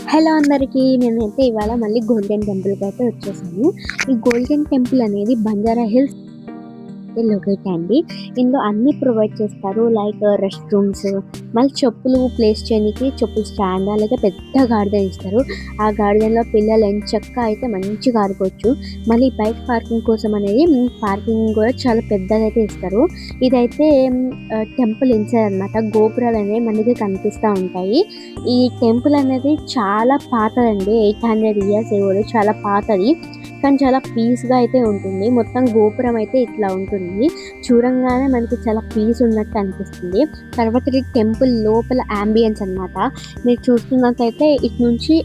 Hello అందరికీ. నేనైతే ఇవాళ మళ్ళీ గోల్డెన్ టెంపుల్‌కి అయితే వచ్చేసాను. ఈ గోల్డెన్ టెంపుల్ అనేది బంజారా హిల్స్ లొకేట్ అండి. ఇందులో అన్నీ ప్రొవైడ్ చేస్తారు. లైక్ రెస్ట్ రూమ్స్, మళ్ళీ చెప్పులు ప్లేస్ చేయనీకి చెప్పులు స్టాండ్, అలాగే పెద్ద గార్డెన్ ఇస్తారు. ఆ గార్డెన్‌లో పిల్లలు ఎంచక్కా అయితే మంచిగా ఆడుకోవచ్చు. మళ్ళీ బైక్ పార్కింగ్ కోసం అనేది పార్కింగ్ కూడా చాలా పెద్దగా అయితే ఇస్తారు. ఇదైతే టెంపుల్ ఇన్సైడ్ అనమాట. గోపురాలు అనేవి మనకి కనిపిస్తా ఉంటాయి. ఈ టెంపుల్ అనేది చాలా పాతదండి. 800 ఇయర్స్ ఏవో చాలా పాతది. కానీ చాలా పీస్‌గా అయితే ఉంటుంది. మొత్తం గోపురం అయితే ఇట్లా ఉంటుంది. చూడంగానే మనకి చాలా పీస్ ఉన్నట్టు అనిపిస్తుంది. తర్వాత ఇది టెంపుల్ లోపల యాంబియన్స్ అన్నమాట. మీరు చూస్తున్నట్లయితే ఇటు నుంచి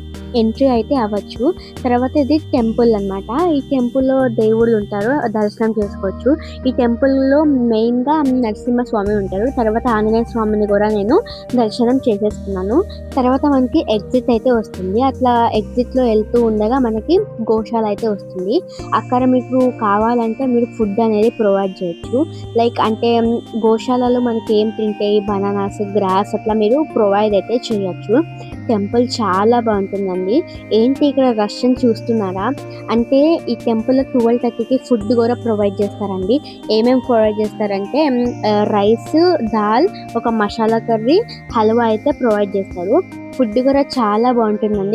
ఎంట్రీ అయితే అవ్వచ్చు. తర్వాత ఇది టెంపుల్ అన్నమాట. ఈ టెంపుల్‌లో దేవుళ్ళు ఉంటారు. దర్శనం చేసుకోవచ్చు. ఈ టెంపుల్‌లో మెయిన్‌గా నరసింహస్వామి ఉంటారు. తర్వాత ఆంజనేయ స్వామిని కూడా నేను దర్శనం చేసేసుకున్నాను. తర్వాత మనకి ఎగ్జిట్ అయితే వస్తుంది. అట్లా ఎగ్జిట్‌లో వెళ్తూ ఉండగా మనకి గోశాల అయితే వస్తుంది. అక్కడ మీకు కావాలంటే మీరు ఫుడ్ అనేది ప్రొవైడ్ చేయొచ్చు. లైక్ అంటే గోశాలలో మనకి ఏం తింటాయి, బనానాస్, గ్రాస్ అట్లా మీరు ప్రొవైడ్ అయితే చేయొచ్చు. టెంపుల్ చాలా బాగుంటుందండి. ఏంటి ఇక్కడ రష్‌ని చూస్తున్నారా? అంటే ఈ టెంపుల్‌లో 12:30కి ఫుడ్ కూడా ప్రొవైడ్ చేస్తారండి. ఏమేమి ప్రొవైడ్ చేస్తారంటే రైస్, దాల్, ఒక మసాలా కర్రీ, హల్వా అయితే ప్రొవైడ్ చేస్తారు. ఫుడ్ కూడా చాలా బాగుంటుందండి.